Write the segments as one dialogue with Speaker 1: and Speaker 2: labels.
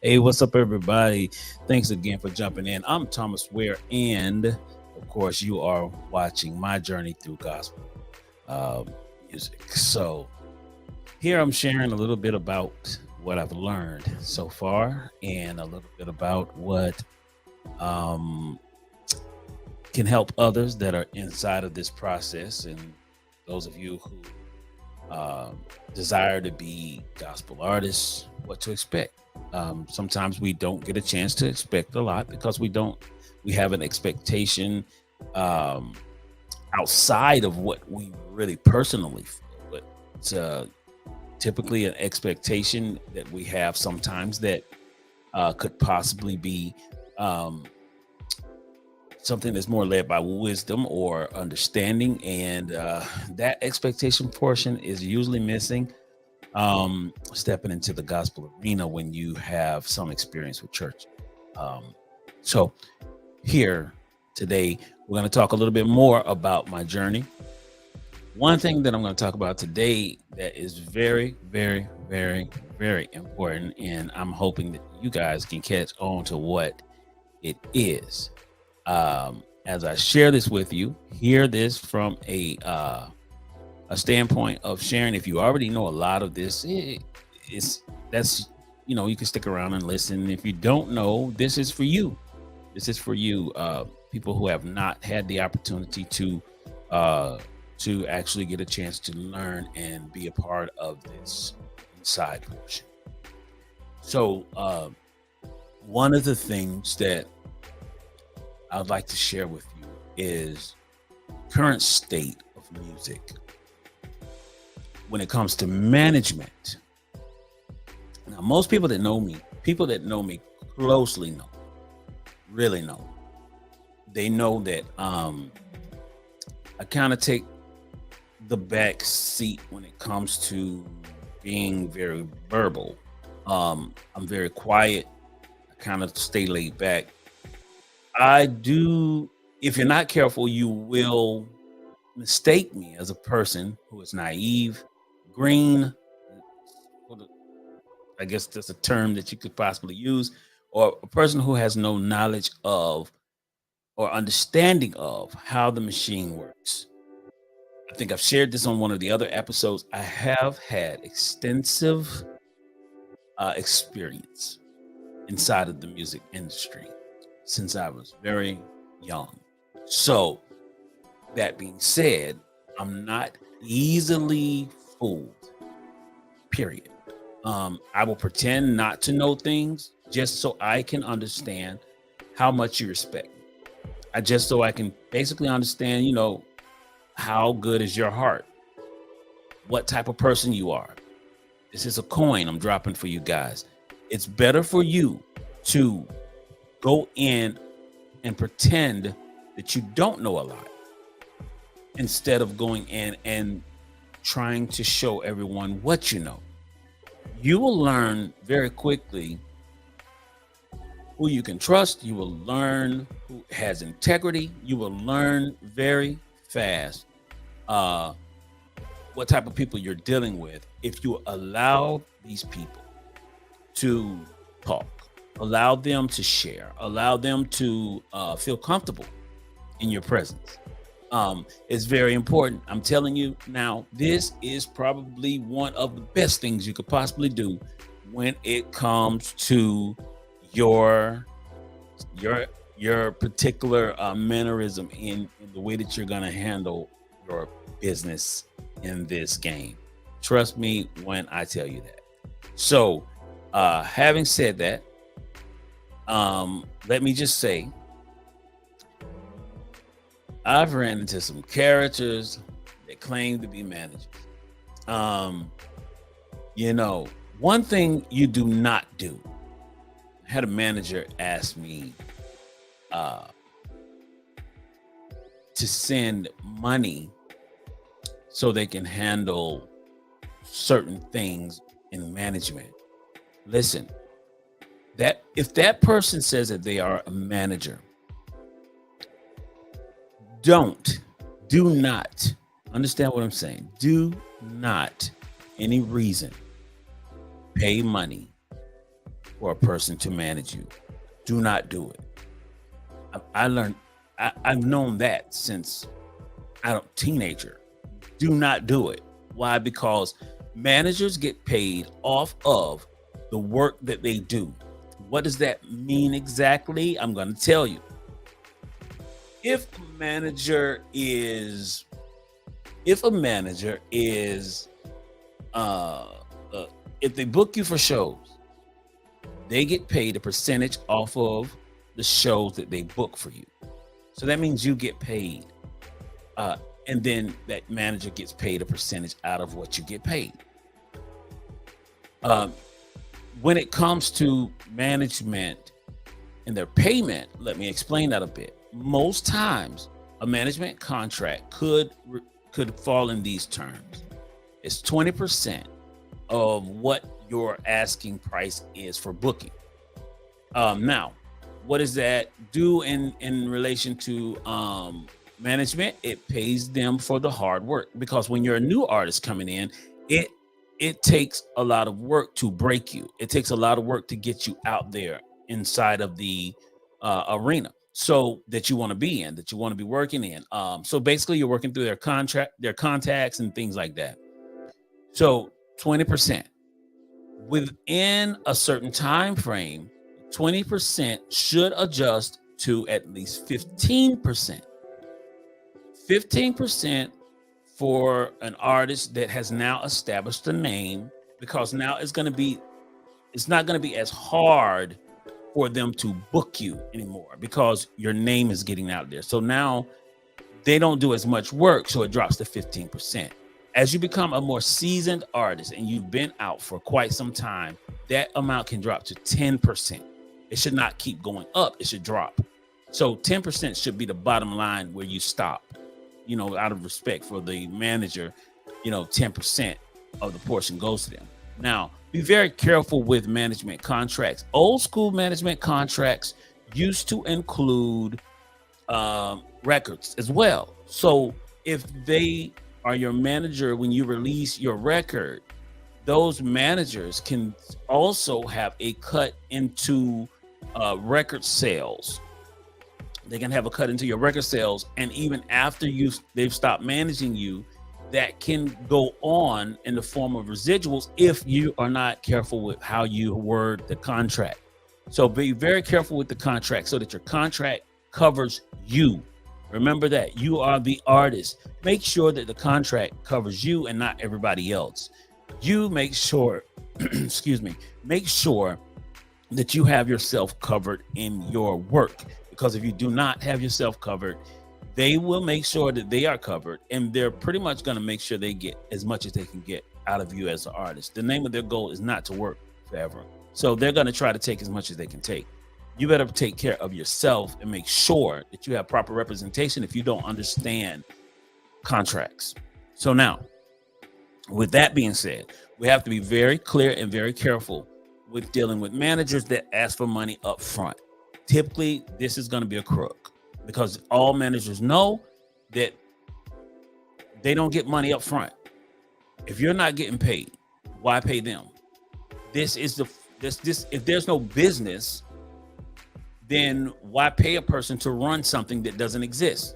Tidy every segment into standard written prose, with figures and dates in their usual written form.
Speaker 1: Hey, what's up, everybody? Thanks again for jumping in. I'm Thomas Ware, and of course, you are watching my journey through gospel music. So, here I'm sharing a little bit about what I've learned so far and a little bit about what um, can help others that are inside of this process. And those of you who desire to be gospel artists, what to expect. Sometimes we don't get a chance to expect a lot because we have an expectation um, outside of what we really personally feel. But it's typically an expectation that we have sometimes that could possibly be um, something that's more led by wisdom or understanding. And that expectation portion is usually missing stepping into the gospel arena when you have some experience with church. Um, so, here today, we're going to talk a little bit more about my journey. One thing that I'm going to talk about today that is very, very, very, very important, and I'm hoping that you guys can catch on to what it is. As I share this with you, hear this from a standpoint of sharing. If you already know a lot of this, it's that's you can stick around and listen. If you don't know, this is for you. This is for you, people who have not had the opportunity to actually get a chance to learn and be a part of this inside portion. So, one of the things that I'd like to share with you is current state of music when it comes to management. Now, most people that know me closely know, really know. They know that I kind of take the back seat when it comes to being very verbal. I'm very quiet. I kind of stay laid back. I do, if you're not careful, you will mistake me as a person who is naive, green. I guess that's a term that you could possibly use, or a person who has no knowledge of or understanding of how the machine works. I think I've shared this on one of the other episodes. I have had extensive experience inside of the music industry since I was very young. So, that being said, I'm not easily fooled, period. I will pretend not to know things just so I can understand how much you respect me. Just so I can basically understand, how good is your heart? What type of person you are? This is a coin I'm dropping for you guys. It's better for you to go in and pretend that you don't know a lot instead of going in and trying to show everyone what you know. You will learn very quickly who you can trust. You will learn who has integrity. You will learn very fast what type of people you're dealing with if you allow these people to talk, allow them to share, allow them to feel comfortable in your presence. It's very important. I'm telling you now, this is probably one of the best things you could possibly do when it comes to your your particular mannerism in the way that you're going to handle your business in this game. Trust me when I tell you that. So, having said that, let me just say I've ran into some characters that claim to be managers. Um, One thing you do not do. I had a manager ask me to send money so they can handle certain things in management. Listen, that if that person says that they are a manager, do not understand what I'm saying. Do not any reason pay money for a person to manage you. Do not do it. I learned, I've known that since I don't teenager. Do not do it. Why? Because managers get paid off of the work that they do. What does that mean exactly? I'm going to tell you. If a manager is, if a manager is, uh, uh if they book you for shows, they get paid a percentage off of the shows that they book for you. So that means you get paid. Uh, and then that manager gets paid a percentage out of what you get paid. Um, when it comes to management and their payment, let me explain that a bit. Most times, a management contract could fall in these terms. It's 20% of what your asking price is for booking. Now, what does that do in relation to management? It pays them for the hard work, because when you're a new artist coming in, it it takes a lot of work to break you. It takes a lot of work to get you out there inside of the arena, so that you want to be in, that you want to be working in. So basically, you're working through their contract, their contacts, and things like that. So 20% within a certain time frame, 20% should adjust to at least 15%. 15% for an artist that has now established a name, because now it's not going to be as hard for them to book you anymore, because your name is getting out there. So now they don't do as much work, so it drops to 15%. As you become a more seasoned artist and you've been out for quite some time, that amount can drop to 10%. It should not keep going up, it should drop. So 10% should be the bottom line where you stop. Out of respect for the manager, 10% of the portion goes to them. Now, be very careful with management contracts. Old school management contracts used to include records as well. So if they are your manager when you release your record, those managers can also have a cut into record sales. They can have a cut into your record sales, and even after they've stopped managing you, that can go on in the form of residuals if you are not careful with how you word the contract. So be very careful with the contract, so that your contract covers you. Remember that you are the artist. Make sure that the contract covers you and not everybody else. You make sure, make sure that you have yourself covered in your work. Because if you do not have yourself covered, they will make sure that they are covered, and they're pretty much going to make sure they get as much as they can get out of you as an artist. The name of their goal is not to work forever. So they're going to try to take as much as they can take. You better take care of yourself and make sure that you have proper representation if you don't understand contracts. So now, with that being said, we have to be very clear and very careful with dealing with managers that ask for money up front. Typically, this is going to be a crook, because all managers know that they don't get money up front. If you're not getting paid, why pay them? This is this. If there's no business, then why pay a person to run something that doesn't exist?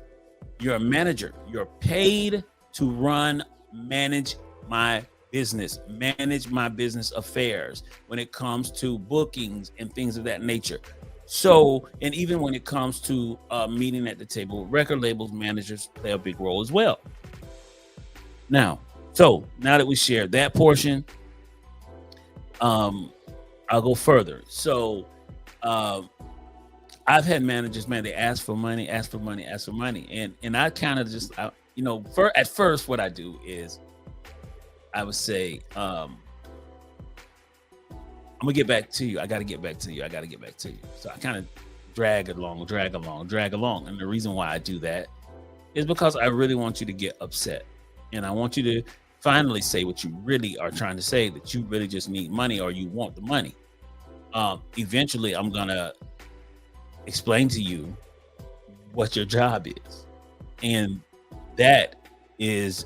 Speaker 1: You're a manager. You're paid to manage my business, manage my business affairs when it comes to bookings and things of that nature. So, and even when it comes to meeting at the table, record labels, managers play a big role as well. Now that we shared that portion, I'll go further. So, I've had managers, man, they ask for money, and I kind of just, at first, what I do is, I would say, I'm gonna get back to you. I got to get back to you. So I kind of drag along. And the reason why I do that is because I really want you to get upset. And I want you to finally say what you really are trying to say, that you really just need money, or you want the money. Eventually, I'm going to explain to you what your job is. And that is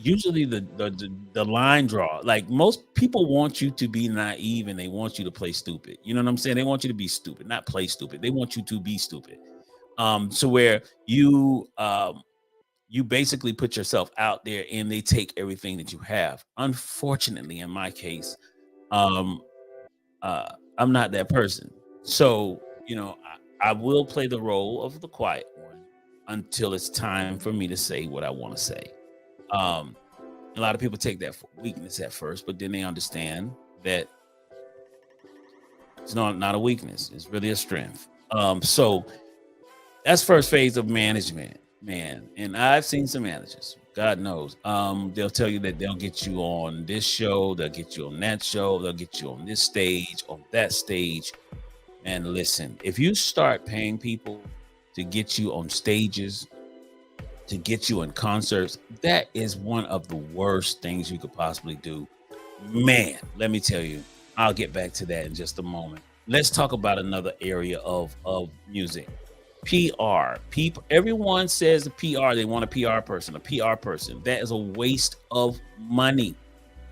Speaker 1: usually the line draw, like most people want you to be naive and they want you to play stupid. You know what I'm saying? They want you to be stupid, not play stupid. They want you to be stupid. So where you basically put yourself out there and they take everything that you have. Unfortunately, in my case, um, I'm not that person. So, I will play the role of the quiet one until it's time for me to say what I want to say. Um, a lot of people take that for weakness at first, but then they understand that it's not a weakness. It's really a strength. So that's first phase of management, man. And I've seen some managers, God knows. They'll tell you that they'll get you on this show, they'll get you on that show, they'll get you on this stage, on that stage. And listen, if you start paying people to get you on stages, to get you in concerts, that is one of the worst things you could possibly do. Man, let me tell you, I'll get back to that in just a moment. Let's talk about another area of music. PR. People, everyone says the PR, they want a PR person, a PR person. That is a waste of money,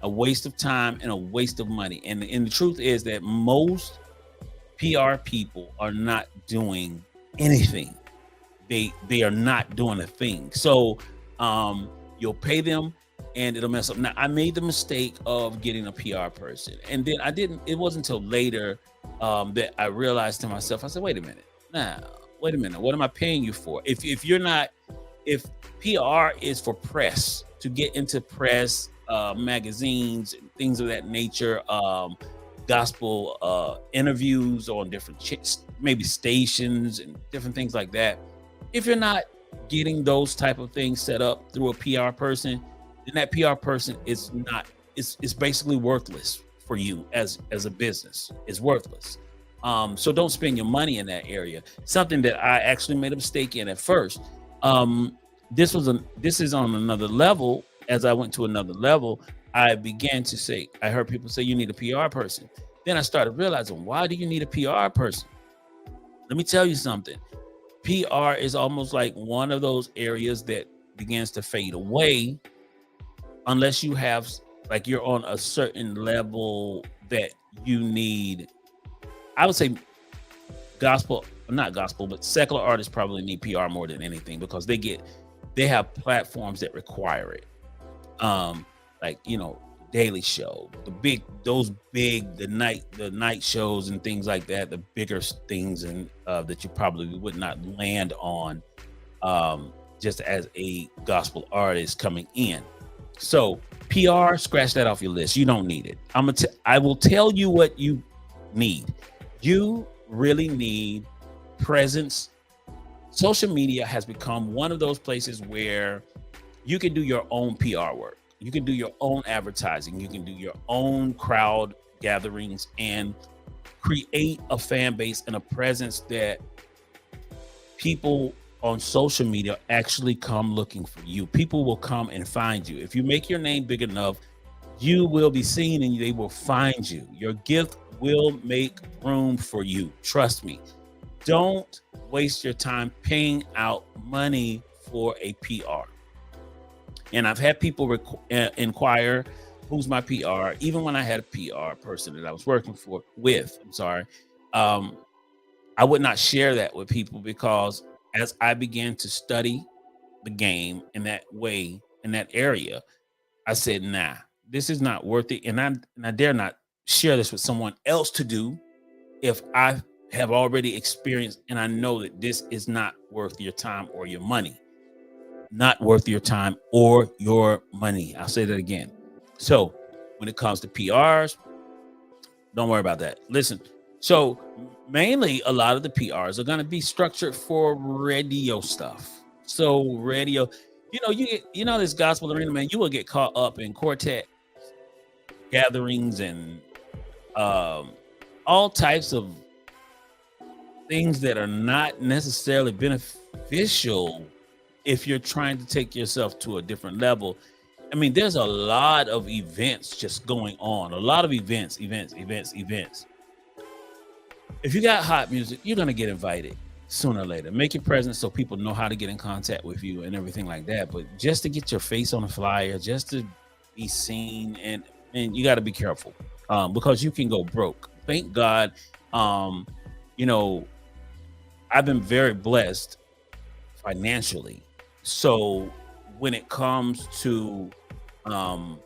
Speaker 1: a waste of time, and a waste of money. And the truth is that most PR people are not doing anything. They are not doing a thing. So you'll pay them and it'll mess up. Now I made the mistake of getting a PR person, and then it wasn't until later that I realized to myself, I said, wait a minute, what am I paying you for? If you're not, if PR is for press, to get into press, magazines, things of that nature, gospel interviews on different maybe stations and different things like that. If you're not getting those type of things set up through a PR person, then that PR person is not, it's basically worthless for you as a business. It's worthless. So don't spend your money in that area. Something that I actually made a mistake in at first. This is on another level. As I went to another level, I began to say, I heard people say you need a PR person. Then I started realizing, why do you need a PR person? Let me tell you something. PR is almost like one of those areas that begins to fade away unless you have, like, you're on a certain level that you need. I would say not gospel, but secular artists probably need PR more than anything because they have platforms that require it. Like, Daily Show, the night shows and things like that, the bigger things and that you probably would not land on just as a gospel artist coming in. So PR, scratch that off your list. You don't need it. I will tell you what you need. You really need presence. Social media has become one of those places where you can do your own PR work. You can do your own advertising. You can do your own crowd gatherings and create a fan base and a presence that people on social media actually come looking for you. People will come and find you. If you make your name big enough, you will be seen and they will find you. Your gift will make room for you. Trust me. Don't waste your time paying out money for a PR. And I've had people inquire, who's my PR? Even when I had a PR person that I was working with, I would not share that with people because as I began to study the game in that way, in that area, I said, nah, this is not worth it. And I dare not share this with someone else to do if I have already experienced and I know that this is not worth your time or your money. Not worth your time or your money. I'll say that again. So when it comes to PRs, don't worry about that. Listen, so mainly a lot of the PRs are going to be structured for radio stuff. So radio, this gospel arena, man, you will get caught up in quartet gatherings and all types of things that are not necessarily beneficial if you're trying to take yourself to a different level. I mean, there's a lot of events just going on. A lot of events. If you got hot music, you're going to get invited. sooner or later. Make your presence so people know how to get in contact with you and everything like that. But just to get your face on a flyer, just to be seen, and you got to be careful, because you can go broke. Thank God, um, you know, I've been very blessed financially. So when it comes to um,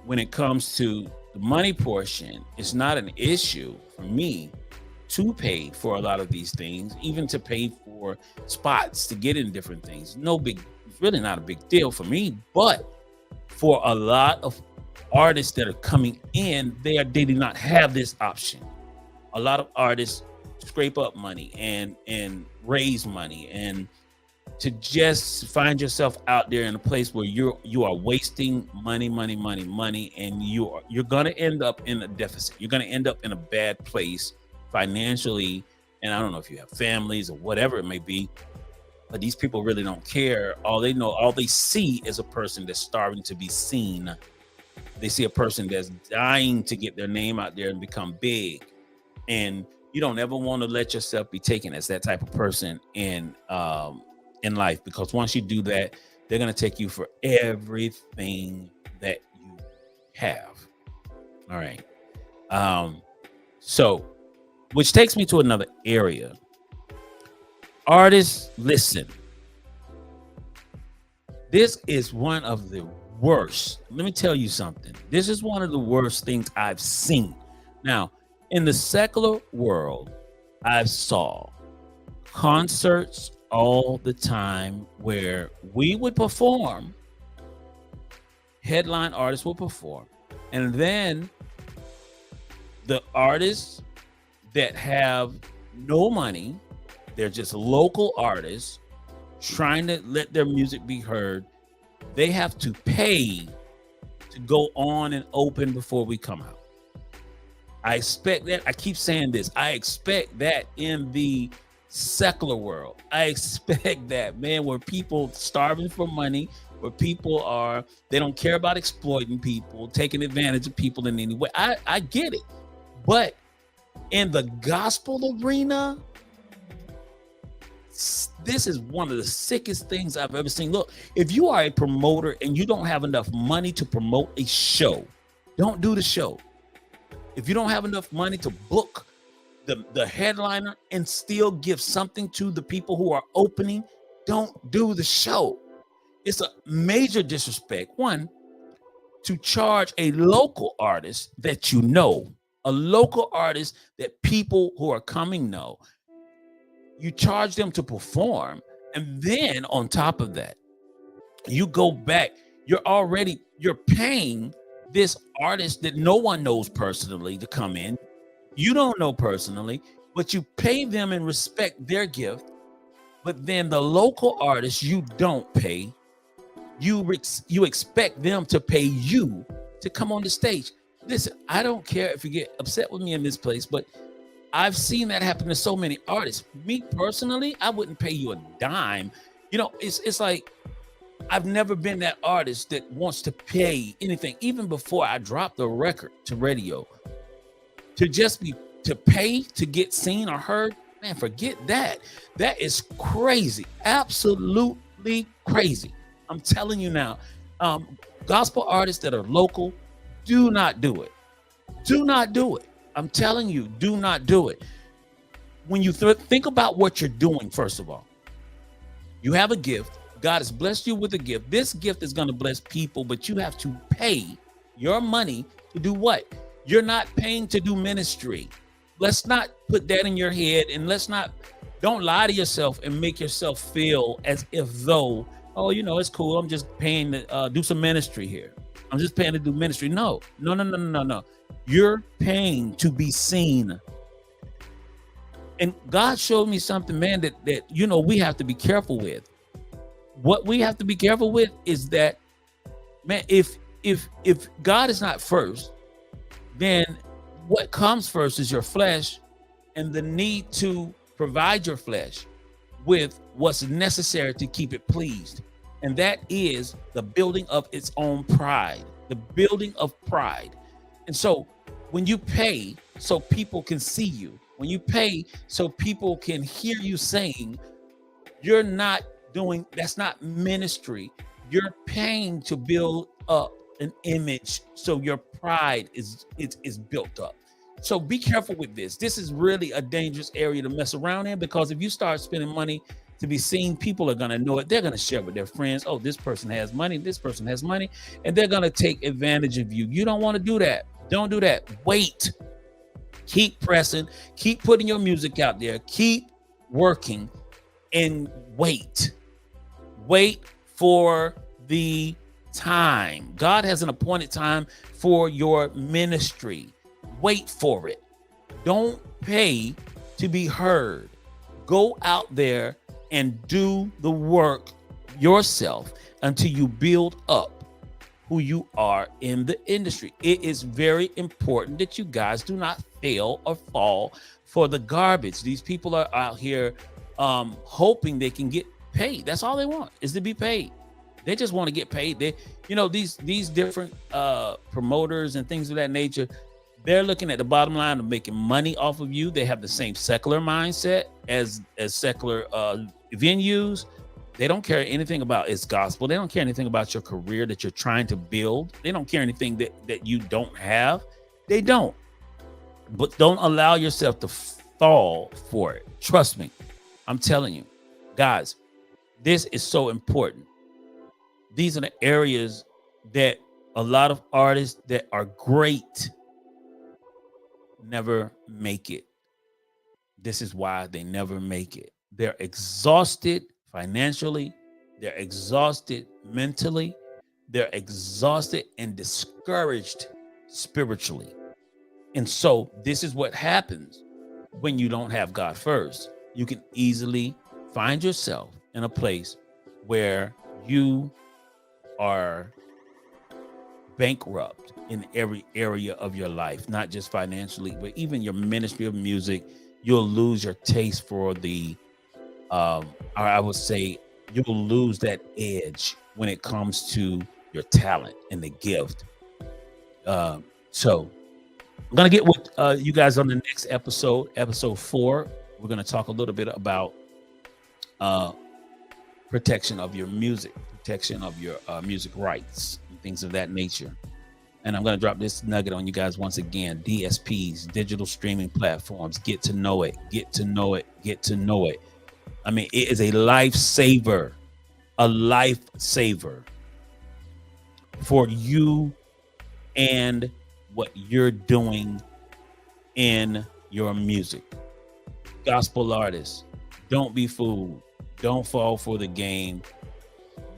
Speaker 1: the money portion, it's not an issue for me to pay for a lot of these things, even to pay for spots to get in different things. No big, it's really not a big deal for me. But for a lot of artists that are coming in, they do not have this option. A lot of artists scrape up money and raise money, and to just find yourself out there in a place where you are wasting money, and you're gonna end up in a deficit. You're gonna end up in a bad place financially. And I don't know if you have families or whatever it may be, but these people really don't care. All they see is a person that's starving to be seen. They see a person that's dying to get their name out there and become big. And you don't ever want to let yourself be taken as that type of person in life, because once you do that, they're going to take you for everything that you have. All right. So, which takes me to another area. Artists, listen. This is one of the worst. Let me tell you something. This is one of the worst things I've seen. Now, in the secular world, I've saw concerts all the time where we would perform, headline artists will perform, and then the artists that have no money, they're just local artists trying to let their music be heard, they have to pay to go on and open before we come out. I expect that. I keep saying this. I expect that in the secular world. I expect that, man, where people starving for money, where people they don't care about exploiting people, taking advantage of people in any way. I get it. But in the gospel arena, this is one of the sickest things I've ever seen. Look, if you are a promoter and you don't have enough money to promote a show, don't do the show. If you don't have enough money to book the headliner and still give something to the people who are opening, don't do the show. It's a major disrespect. One, to charge a local artist that you know, a local artist that people who are coming know, you charge them to perform. And then on top of that, you go back, you're paying this artist that no one knows personally to come in. You don't know personally, but you pay them and respect their gift. But then the local artists you don't pay, you expect them to pay you to come on the stage. Listen, I don't care if you get upset with me in this place, but I've seen that happen to so many artists. Me personally, I wouldn't pay you a dime. You know, it's like, I've never been that artist that wants to pay anything, even before I dropped the record to radio, to pay to get seen or heard. Man, forget that. That is crazy. Absolutely crazy. I'm telling you now, gospel artists that are local, do not do it. Do not do it. I'm telling you, do not do it. When you think about what you're doing, first of all, you have a gift. God has blessed you with a gift. This gift is going to bless people, but you have to pay your money to do what? You're not paying to do ministry. Let's not put that in your head, and don't lie to yourself and make yourself feel as if though, oh, it's cool. I'm just paying to do some ministry here. I'm just paying to do ministry. No. You're paying to be seen. And God showed me something, man, that we have to be careful with. What we have to be careful with is that, man, if God is not first, then what comes first is your flesh and the need to provide your flesh with what's necessary to keep it pleased. And that is the building of its own pride, the building of pride. And so when you pay so people can see you, When you pay so people can hear you saying, you're not doing, that's not ministry. You're paying to build up an image so your pride is built up. So be careful with this. This is really a dangerous area to mess around in, because if you start spending money to be seen, people are going to know it. They're going to share with their friends. Oh, this person has money. This person has money. And they're going to take advantage of you. You don't want to do that. Don't do that. Wait. Keep pressing. Keep putting your music out there. Keep working and wait. Wait for the time. God has an appointed time for your ministry. Wait for it. Don't pay to be heard. Go out there and do the work yourself until you build up who you are in the industry. It is very important that you guys do not fail or fall for the garbage. These people are out here hoping they can get paid. That's all they want, is to be paid. They just want to get paid. They, these different promoters and things of that nature, they're looking at the bottom line of making money off of you. They have the same secular mindset as secular venues. They don't care anything about its gospel. They don't care anything about your career that you're trying to build. They don't care anything that you don't have. They don't. But don't allow yourself to fall for it. Trust me. I'm telling you, guys, this is so important. These are the areas that a lot of artists that are great never make it. This is why they never make it. They're exhausted financially. They're exhausted mentally. They're exhausted and discouraged spiritually. And so this is what happens when you don't have God first. You can easily find yourself in a place where you are bankrupt in every area of your life, not just financially, but even your ministry of music. You'll lose your taste for the, or I would say, you'll lose that edge when it comes to your talent and the gift. So I'm going to get with you guys on the next episode, episode 4. We're going to talk a little bit about protection of your music, protection of your music rights, and things of that nature. And I'm going to drop this nugget on you guys once again. DSPs, digital streaming platforms, get to know it, get to know it, get to know it. I mean, it is a lifesaver for you and what you're doing in your music. Gospel artists, don't be fooled. Don't fall for the game.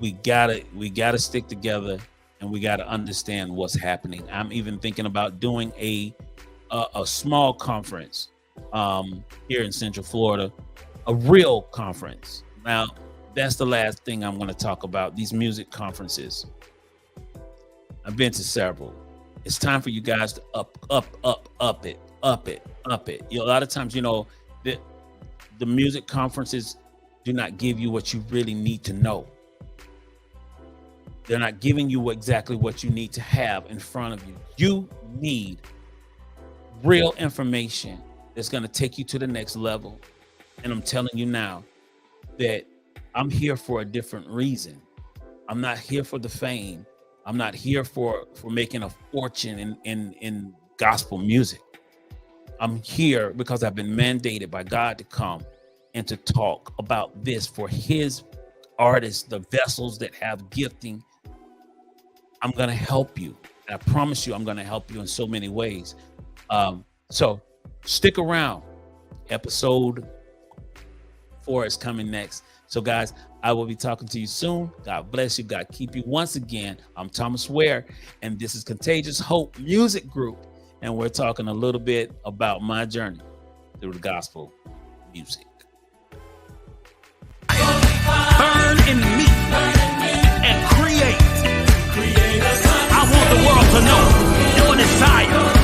Speaker 1: We gotta stick together, and we gotta understand what's happening. I'm even thinking about doing a small conference here in Central Florida, a real conference. Now, that's the last thing I'm going to talk about. These music conferences. I've been to several. It's time for you guys to up it. A lot of times, the music conferences do not give you what you really need to know. They're not giving you exactly what you need to have in front of you. You need real information that's going to take you to the next level. And I'm telling you now that I'm here for a different reason. I'm not here for the fame. I'm not here for making a fortune in gospel music. I'm here because I've been mandated by God to come and to talk about this for his artists, the vessels that have gifting. I'm going to help you. And I promise you, I'm going to help you in so many ways. So stick around. Episode 4 is coming next. So guys, I will be talking to you soon. God bless you. God keep you. Once again, I'm Thomas Ware, and this is Contagious Hope Music Group. And we're talking a little bit about my journey through the gospel music.
Speaker 2: Burn in me and create. I want the world to know your desire